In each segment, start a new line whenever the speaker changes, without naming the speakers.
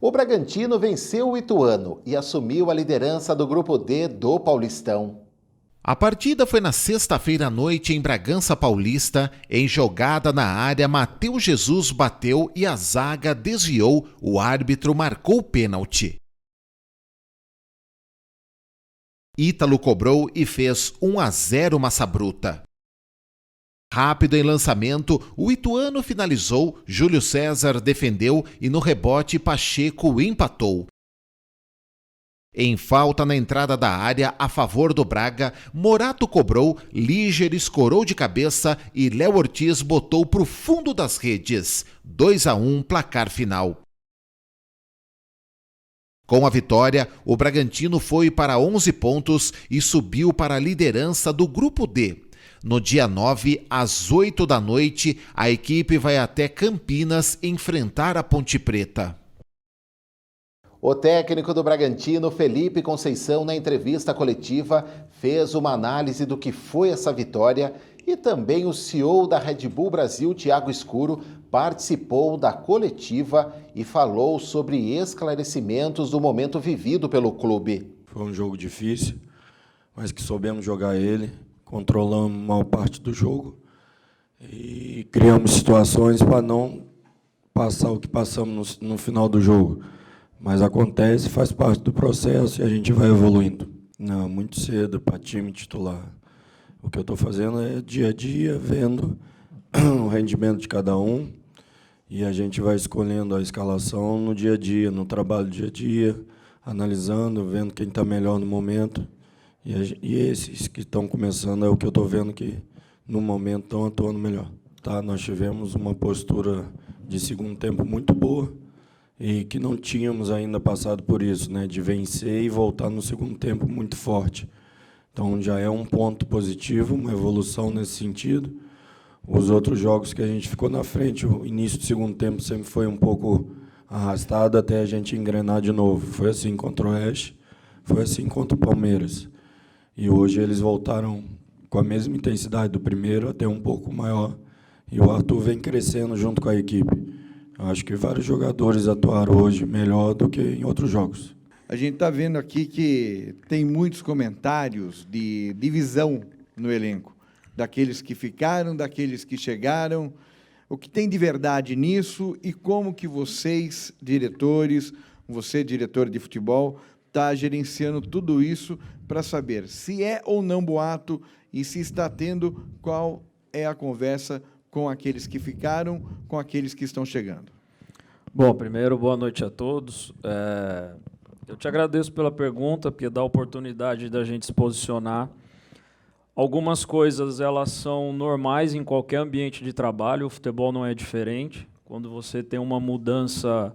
O Bragantino venceu o Ituano e assumiu a liderança do Grupo D do Paulistão. A partida foi na sexta-feira à noite em Bragança Paulista. Em jogada na área, Matheus Jesus bateu e a zaga desviou. O árbitro marcou o pênalti. Ítalo cobrou e fez 1-0 Massa Bruta. Rápido em lançamento, o Ituano finalizou, Júlio César defendeu e no rebote Pacheco empatou. Em falta na entrada da área a favor do Braga, Morato cobrou, Líger escorou de cabeça e Léo Ortiz botou para o fundo das redes. 2-1 placar final. Com a vitória, o Bragantino foi para 11 pontos e subiu para a liderança do Grupo D. No dia 9, às 8 da noite, a equipe vai até Campinas enfrentar a Ponte Preta. O técnico do Bragantino, Felipe Conceição, na entrevista coletiva, fez uma análise do que foi essa vitória e também o CEO da Red Bull Brasil, Thiago Escuro, participou da coletiva e falou sobre esclarecimentos do momento vivido pelo clube.
Foi um jogo difícil, mas que soubemos jogar ele. Controlamos maior parte do jogo e criamos situações para não passar o que passamos no final do jogo. Mas acontece, faz parte do processo e a gente vai evoluindo. Não, muito cedo para time titular. O que eu estou fazendo é dia a dia, vendo o rendimento de cada um e a gente vai escolhendo a escalação no dia a dia, no trabalho dia a dia, analisando, vendo quem está melhor no momento. E esses que estão começando é o que eu estou vendo que, no momento, estão atuando melhor. Tá? Nós tivemos uma postura de segundo tempo muito boa e que não tínhamos ainda passado por isso, né? De vencer e voltar no segundo tempo muito forte. Então, já é um ponto positivo, uma evolução nesse sentido. Os outros jogos que a gente ficou na frente, o início do segundo tempo sempre foi um pouco arrastado até a gente engrenar de novo. Foi assim contra o Oeste, foi assim contra o Palmeiras. E hoje eles voltaram com a mesma intensidade do primeiro, até um pouco maior. E o Arthur vem crescendo junto com a equipe. Eu acho que vários jogadores atuaram hoje melhor do que em outros jogos.
A gente está vendo aqui que tem muitos comentários de divisão no elenco. Daqueles que ficaram, daqueles que chegaram. O que tem de verdade nisso e como que vocês, diretores, você, diretor de futebol, está gerenciando tudo isso para saber se é ou não boato e se está tendo, qual é a conversa com aqueles que ficaram, com aqueles que estão chegando.
Bom, primeiro, boa noite a todos. Eu te agradeço pela pergunta, porque dá a oportunidade da gente se posicionar. Algumas coisas elas são normais em qualquer ambiente de trabalho, o futebol não é diferente. Quando você tem uma mudança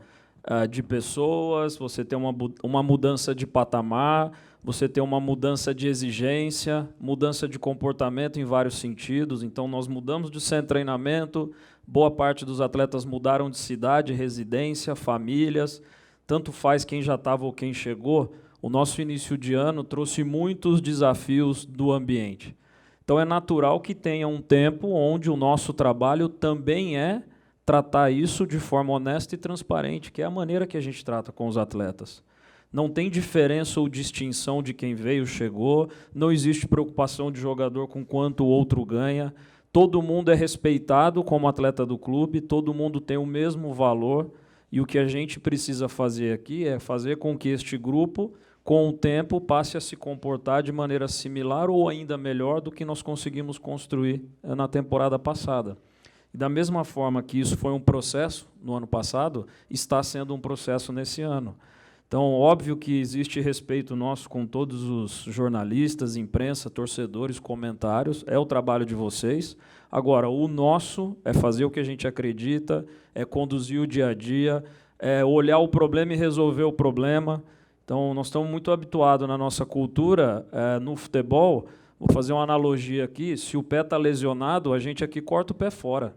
de pessoas, você tem uma mudança de patamar, você tem uma mudança de exigência, mudança de comportamento em vários sentidos. Então, nós mudamos de centro de treinamento, boa parte dos atletas mudaram de cidade, residência, famílias, tanto faz quem já estava ou quem chegou. O nosso início de ano trouxe muitos desafios do ambiente. Então, é natural que tenha um tempo onde o nosso trabalho também é tratar isso de forma honesta e transparente, que é a maneira que a gente trata com os atletas. Não tem diferença ou distinção de quem veio, chegou, não existe preocupação de jogador com quanto o outro ganha, todo mundo é respeitado como atleta do clube, todo mundo tem o mesmo valor, e o que a gente precisa fazer aqui é fazer com que este grupo, com o tempo, passe a se comportar de maneira similar ou ainda melhor do que nós conseguimos construir na temporada passada. E da mesma forma que isso foi um processo no ano passado, está sendo um processo nesse ano. Então, óbvio que existe respeito nosso com todos os jornalistas, imprensa, torcedores, comentários, é o trabalho de vocês. Agora, o nosso é fazer o que a gente acredita, é conduzir o dia a dia, é olhar o problema e resolver o problema. Então, nós estamos muito habituados na nossa cultura, no futebol. Vou fazer uma analogia aqui, se o pé está lesionado, a gente aqui corta o pé fora.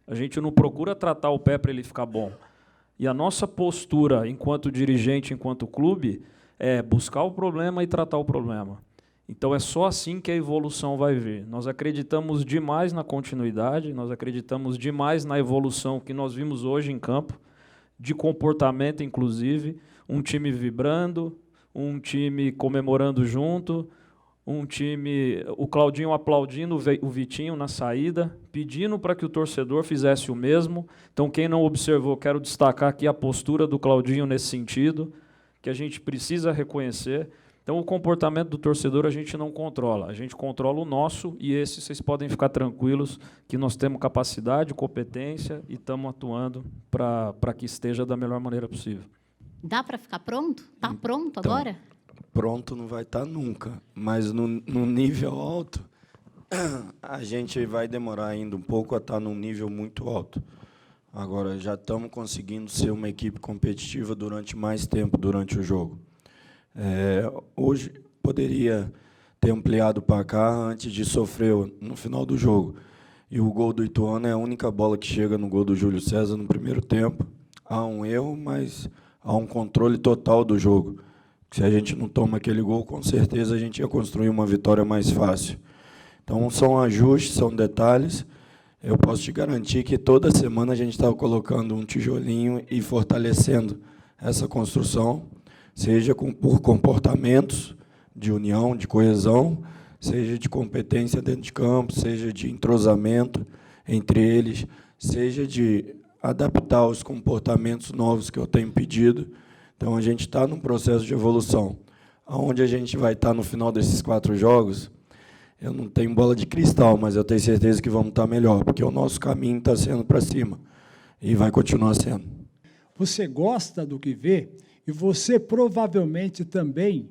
A gente não procura tratar o pé para ele ficar bom. E a nossa postura, enquanto dirigente, enquanto clube, é buscar o problema e tratar o problema. Então, é só assim que a evolução vai vir. Nós acreditamos demais na continuidade, nós acreditamos demais na evolução que nós vimos hoje em campo, de comportamento, inclusive, um time vibrando, um time comemorando junto, um time, o Claudinho aplaudindo o Vitinho na saída, pedindo para que o torcedor fizesse o mesmo. Então, quem não observou, quero destacar aqui a postura do Claudinho nesse sentido, que a gente precisa reconhecer. Então, o comportamento do torcedor a gente não controla, a gente controla o nosso, e esse vocês podem ficar tranquilos que nós temos capacidade, competência e estamos atuando para que esteja da melhor maneira possível.
Dá para ficar pronto? Está pronto
Então,
agora?
Pronto não vai estar nunca, mas no nível alto, a gente vai demorar ainda um pouco a estar num nível muito alto. Agora, já estamos conseguindo ser uma equipe competitiva durante mais tempo, durante o jogo. Hoje, poderia ter ampliado para cá antes de sofrer no final do jogo. E o gol do Ituano é a única bola que chega no gol do Júlio César no primeiro tempo. Há um erro, mas há um controle total do jogo. Se a gente não toma aquele gol, com certeza a gente ia construir uma vitória mais fácil. Então, são ajustes, são detalhes. Eu posso te garantir que toda semana a gente está colocando um tijolinho e fortalecendo essa construção, seja por comportamentos de união, de coesão, seja de competência dentro de campo, seja de entrosamento entre eles, seja de adaptar os comportamentos novos que eu tenho pedido. Então, a gente está num processo de evolução. Aonde a gente vai estar no final desses 4 jogos, eu não tenho bola de cristal, mas eu tenho certeza que vamos estar melhor, porque o nosso caminho está sendo para cima e vai continuar sendo.
Você gosta do que vê e você provavelmente também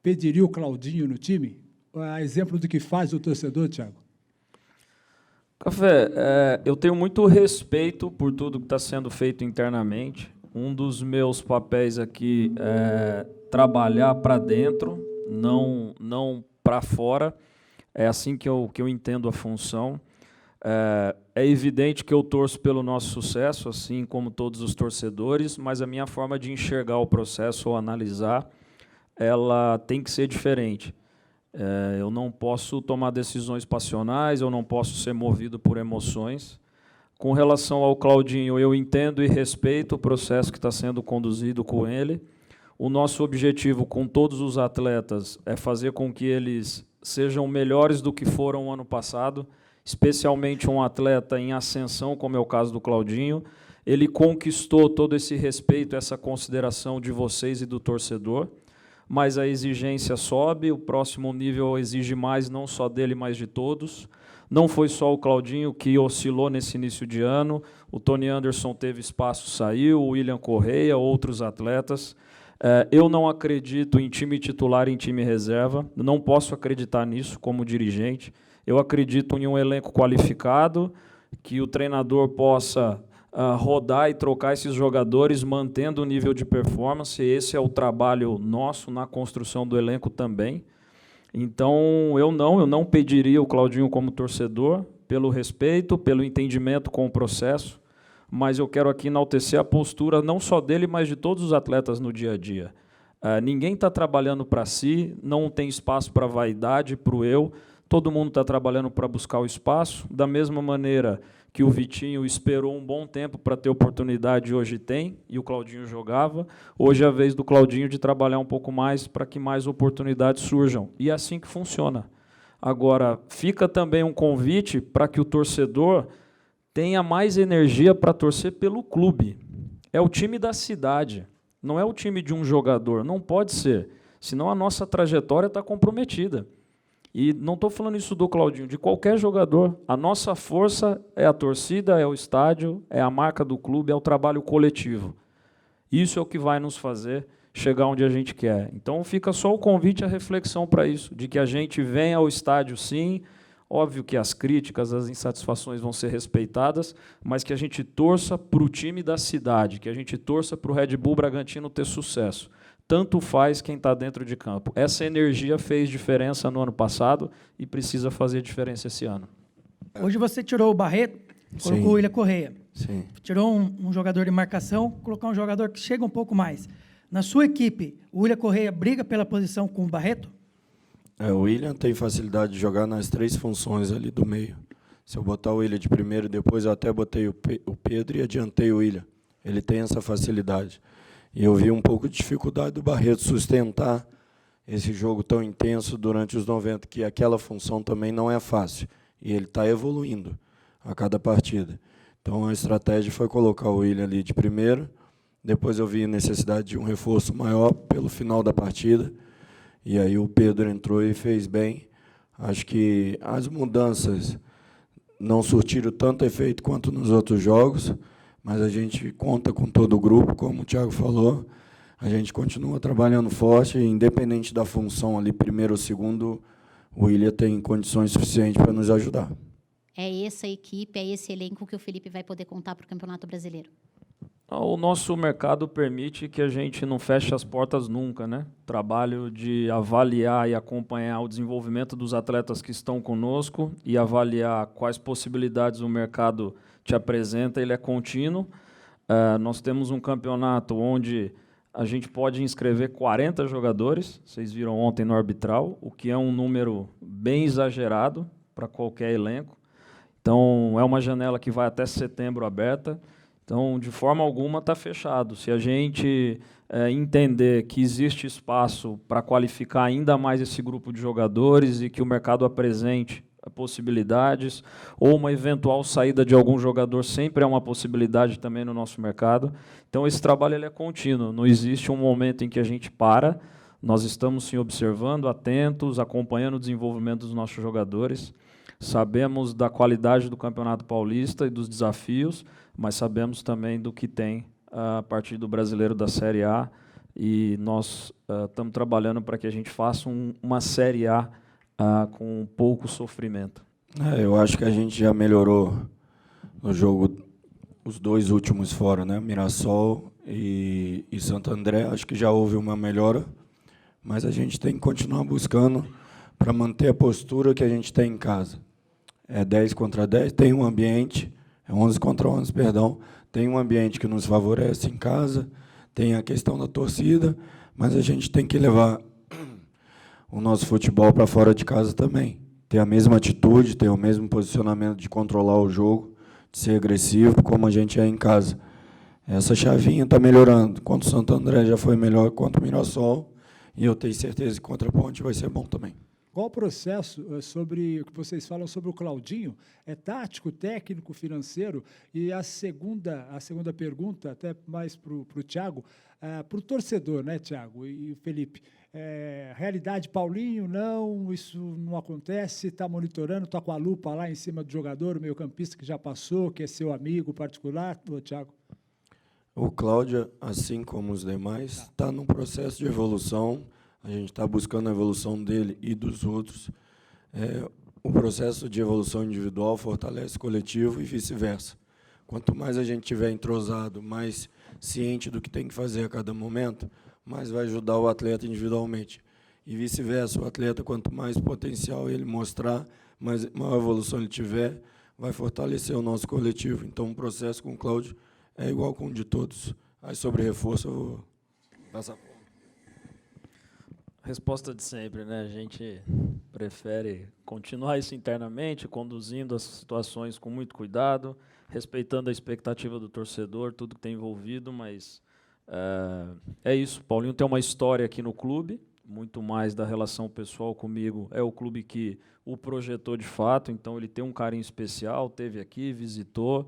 pediria o Claudinho no time? A exemplo do que faz o torcedor, Thiago.
Café, eu tenho muito respeito por tudo que está sendo feito internamente. Um dos meus papéis aqui é trabalhar para dentro, não para fora. É assim que eu entendo a função. É evidente que eu torço pelo nosso sucesso, assim como todos os torcedores, mas a minha forma de enxergar o processo ou analisar, ela tem que ser diferente. Eu não posso tomar decisões passionais, eu não posso ser movido por emoções. Com relação ao Claudinho, eu entendo e respeito o processo que está sendo conduzido com ele. O nosso objetivo com todos os atletas é fazer com que eles sejam melhores do que foram o ano passado, especialmente um atleta em ascensão, como é o caso do Claudinho. Ele conquistou todo esse respeito, essa consideração de vocês e do torcedor, mas a exigência sobe, o próximo nível exige mais, não só dele, mas de todos. Não foi só o Claudinho que oscilou nesse início de ano, o Tony Anderson teve espaço, saiu, o William Correia, outros atletas. Eu não acredito em time titular e em time reserva, não posso acreditar nisso como dirigente. Eu acredito em um elenco qualificado, que o treinador possa rodar e trocar esses jogadores, mantendo o nível de performance. Esse é o trabalho nosso na construção do elenco também. Então, eu não pediria o Claudinho como torcedor, pelo respeito, pelo entendimento com o processo, mas eu quero aqui enaltecer a postura não só dele, mas de todos os atletas no dia a dia. Ninguém está trabalhando para si, não tem espaço para vaidade, para o eu, todo mundo está trabalhando para buscar o espaço, da mesma maneira que o Vitinho esperou um bom tempo para ter oportunidade, hoje tem, e o Claudinho jogava. Hoje é a vez do Claudinho de trabalhar um pouco mais para que mais oportunidades surjam. E é assim que funciona. Agora, fica também um convite para que o torcedor tenha mais energia para torcer pelo clube. É o time da cidade, não é o time de um jogador, não pode ser, senão a nossa trajetória está comprometida. E não estou falando isso do Claudinho, de qualquer jogador. A nossa força é a torcida, é o estádio, é a marca do clube, é o trabalho coletivo. Isso é o que vai nos fazer chegar onde a gente quer. Então fica só o convite à reflexão para isso, de que a gente venha ao estádio sim, óbvio que as críticas, as insatisfações vão ser respeitadas, mas que a gente torça para o time da cidade, que a gente torça para o Red Bull Bragantino ter sucesso. Tanto faz quem está dentro de campo. Essa energia fez diferença no ano passado e precisa fazer diferença esse ano.
Hoje você tirou o Barreto, colocou o William Correia.
Sim.
Tirou um jogador de marcação, colocou um jogador que chega um pouco mais. Na sua equipe, o William Correia briga pela posição com o Barreto?
O William tem facilidade de jogar nas 3 funções ali do meio. Se eu botar o William de primeiro, depois eu até botei o Pedro e adiantei o William. ele tem essa facilidade. E eu vi um pouco de dificuldade do Barreto sustentar esse jogo tão intenso durante os 90, que aquela função também não é fácil. E ele está evoluindo a cada partida. Então, a estratégia foi colocar o William ali de primeiro. Depois eu vi a necessidade de um reforço maior pelo final da partida. E aí o Pedro entrou e fez bem. Acho que as mudanças não surtiram tanto efeito quanto nos outros jogos, mas a gente conta com todo o grupo, como o Thiago falou. A gente continua trabalhando forte, independente da função ali, primeiro ou segundo, o William tem condições suficientes para nos ajudar.
É essa equipe, é esse elenco que o Felipe vai poder contar para o Campeonato Brasileiro?
O nosso mercado permite que a gente não feche as portas nunca, né? O trabalho de avaliar e acompanhar o desenvolvimento dos atletas que estão conosco e avaliar quais possibilidades o mercado te apresenta, ele é contínuo. Nós temos um campeonato onde a gente pode inscrever 40 jogadores, vocês viram ontem no arbitral, o que é um número bem exagerado para qualquer elenco. Então, é uma janela que vai até setembro aberta. Então, de forma alguma, está fechado. Se a gente entender que existe espaço para qualificar ainda mais esse grupo de jogadores e que o mercado apresente possibilidades, ou uma eventual saída de algum jogador sempre é uma possibilidade também no nosso mercado. Então, esse trabalho ele é contínuo. Não existe um momento em que a gente para. Nós estamos, sim, observando, atentos, acompanhando o desenvolvimento dos nossos jogadores. Sabemos da qualidade do Campeonato Paulista e dos desafios, mas sabemos também do que tem a partir do Brasileiro da Série A, e nós estamos trabalhando para que a gente faça uma Série A com pouco sofrimento.
Eu acho que a gente já melhorou no jogo, os dois últimos fora, né? Mirassol e Santo André, acho que já houve uma melhora, mas a gente tem que continuar buscando para manter a postura que a gente tem em casa. É 10 contra 10, tem um ambiente, é 11 contra 11, perdão, tem um ambiente que nos favorece em casa, tem a questão da torcida, mas a gente tem que levar o nosso futebol para fora de casa também. Ter a mesma atitude, ter o mesmo posicionamento de controlar o jogo, de ser agressivo, como a gente é em casa. Essa chavinha está melhorando. Contra o Santo André já foi melhor contra o Mirassol, e eu tenho certeza que contra a Ponte vai ser bom também.
Qual o processo sobre o que vocês falam sobre o Claudinho? É tático, técnico, financeiro? E a segunda pergunta, até mais para o Thiago, para o torcedor, né, Thiago e Felipe? Realidade Paulinho, não, isso não acontece, está monitorando, está com a lupa lá em cima do jogador, o meio-campista que já passou, que é seu amigo particular, Thiago?
O Cláudio, assim como os demais, está num processo de evolução. A gente está buscando a evolução dele e dos outros. O processo de evolução individual fortalece o coletivo e vice-versa. Quanto mais a gente estiver entrosado, mais ciente do que tem que fazer a cada momento, mais vai ajudar o atleta individualmente. E vice-versa, o atleta, quanto mais potencial ele mostrar, maior evolução ele tiver, vai fortalecer o nosso coletivo. Então, o processo com o Cláudio é igual com o de todos. Aí, sobre reforço, eu vou passar.
Resposta de sempre, né? A gente prefere continuar isso internamente, conduzindo as situações com muito cuidado, respeitando a expectativa do torcedor, tudo que tem envolvido, mas é isso. Paulinho tem uma história aqui no clube, muito mais da relação pessoal comigo. É o clube que o projetou de fato, então ele tem um carinho especial, esteve aqui, visitou.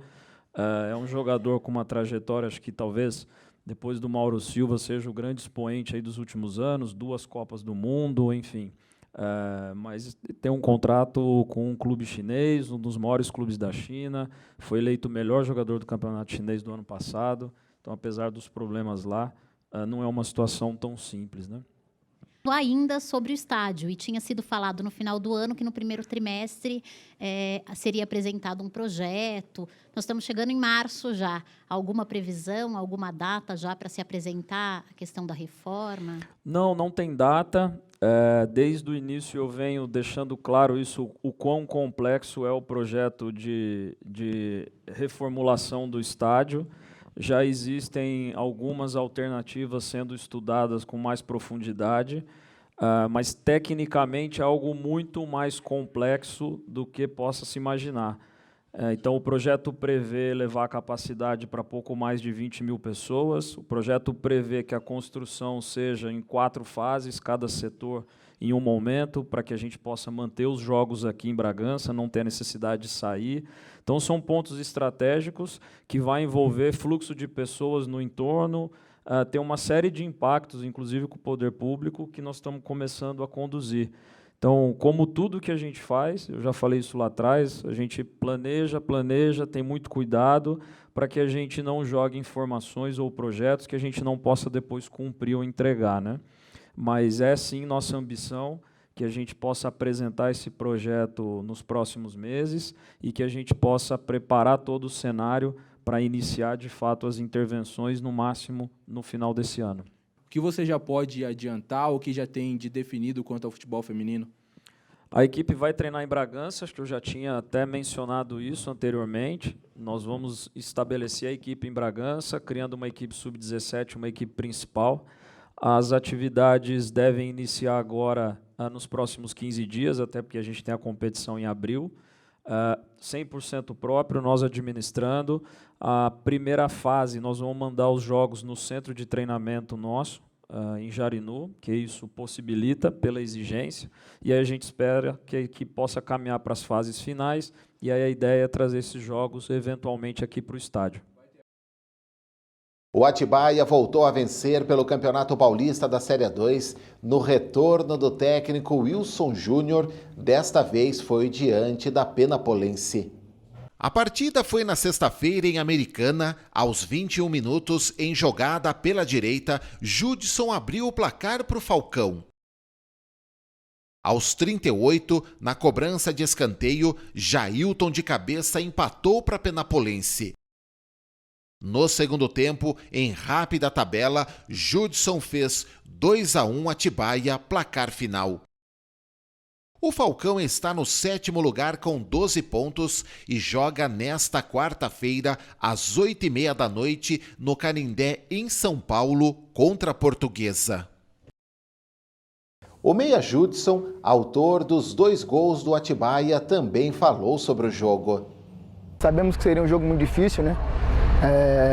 É um jogador com uma trajetória, acho que talvez depois do Mauro Silva seja o grande expoente aí dos últimos anos, 2 Copas do Mundo, enfim. Mas tem um contrato com um clube chinês, um dos maiores clubes da China, foi eleito o melhor jogador do campeonato chinês do ano passado, então, apesar dos problemas lá, não é uma situação tão simples, né?
Ainda sobre o estádio, e tinha sido falado no final do ano que no primeiro trimestre seria apresentado um projeto. Nós estamos chegando em março já. Alguma previsão, alguma data já para se apresentar a questão da reforma?
Não tem data. Desde o início eu venho deixando claro isso, o quão complexo é o projeto de reformulação do estádio. Já existem algumas alternativas sendo estudadas com mais profundidade, mas tecnicamente é algo muito mais complexo do que possa se imaginar. Então, o projeto prevê levar a capacidade para pouco mais de 20 mil pessoas. O projeto prevê que a construção seja em 4 fases, cada setor em um momento, para que a gente possa manter os jogos aqui em Bragança, não ter necessidade de sair. Então, são pontos estratégicos que vai envolver fluxo de pessoas no entorno, tem uma série de impactos, inclusive com o poder público, que nós estamos começando a conduzir. Então, como tudo que a gente faz, eu já falei isso lá atrás, a gente planeja, tem muito cuidado para que a gente não jogue informações ou projetos que a gente não possa depois cumprir ou entregar, né? Mas é sim nossa ambição que a gente possa apresentar esse projeto nos próximos meses e que a gente possa preparar todo o cenário para iniciar, de fato, as intervenções, no máximo, no final desse ano.
O que você já pode adiantar ou que já tem de definido quanto ao futebol feminino?
A equipe vai treinar em Bragança, acho que eu já tinha até mencionado isso anteriormente. Nós vamos estabelecer a equipe em Bragança, criando uma equipe sub-17, uma equipe principal. As atividades devem iniciar agora, nos próximos 15 dias, até porque a gente tem a competição em abril. 100% próprio, nós administrando. A primeira fase, nós vamos mandar os jogos no centro de treinamento nosso, em Jarinu, que isso possibilita pela exigência, e aí a gente espera que possa caminhar para as fases finais, e aí a ideia é trazer esses jogos, eventualmente, aqui para o estádio.
O Atibaia voltou a vencer pelo Campeonato Paulista da Série 2 no retorno do técnico Wilson Júnior, desta vez foi diante da Penapolense. A partida foi na sexta-feira em Americana, aos 21 minutos, em jogada pela direita, Judson abriu o placar para o Falcão. Aos 38, na cobrança de escanteio, Jailton de cabeça empatou para a Penapolense. No segundo tempo, em rápida tabela, Judson fez 2-1 Atibaia, placar final. O Falcão está no 7º lugar com 12 pontos e joga nesta quarta-feira, às 8h30 da noite, no Canindé, em São Paulo, contra a Portuguesa. O meia Judson, autor dos 2 gols do Atibaia, também falou sobre o jogo.
Sabemos que seria um jogo muito difícil, né?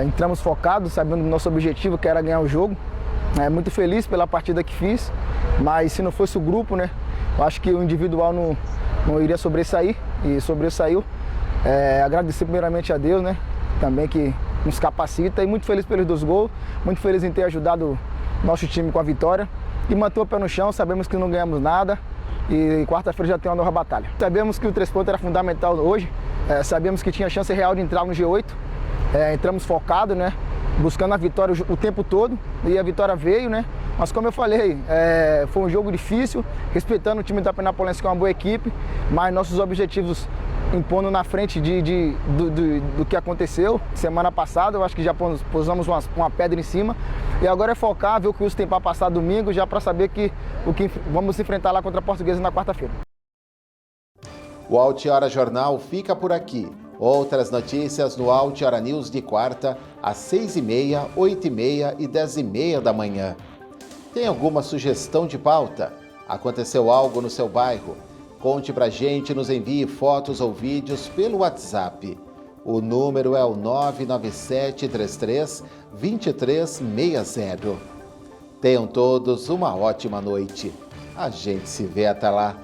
Entramos focados, sabendo do nosso objetivo, que era ganhar o jogo. Muito feliz pela partida que fiz, mas se não fosse o grupo, né? Eu acho que o individual não iria sobressair, e sobressaiu. Agradecer primeiramente a Deus, né? Também que nos capacita, e muito feliz pelos 2 gols, muito feliz em ter ajudado nosso time com a vitória. E manter o pé no chão, sabemos que não ganhamos nada, e quarta-feira já tem uma nova batalha. Sabemos que o 3 pontos era fundamental hoje, sabemos que tinha chance real de entrar no G8, entramos focados, né? Buscando a vitória o tempo todo, e a vitória veio, né? Mas como eu falei, foi um jogo difícil, respeitando o time da Penapolense, que é uma boa equipe, mas nossos objetivos impondo na frente do que aconteceu semana passada. Eu acho que já posamos uma pedra em cima, e agora é focar, ver o que o tem para passar domingo, já para saber o que vamos enfrentar lá contra a Portuguesa na quarta-feira.
O Altiora Jornal fica por aqui. Outras notícias no Altiora News de quarta, às 6h30, 8h30 e 10h30 da manhã. Tem alguma sugestão de pauta? Aconteceu algo no seu bairro? Conte pra gente, nos envie fotos ou vídeos pelo WhatsApp. O número é o 99733-2360. Tenham todos uma ótima noite. A gente se vê até lá.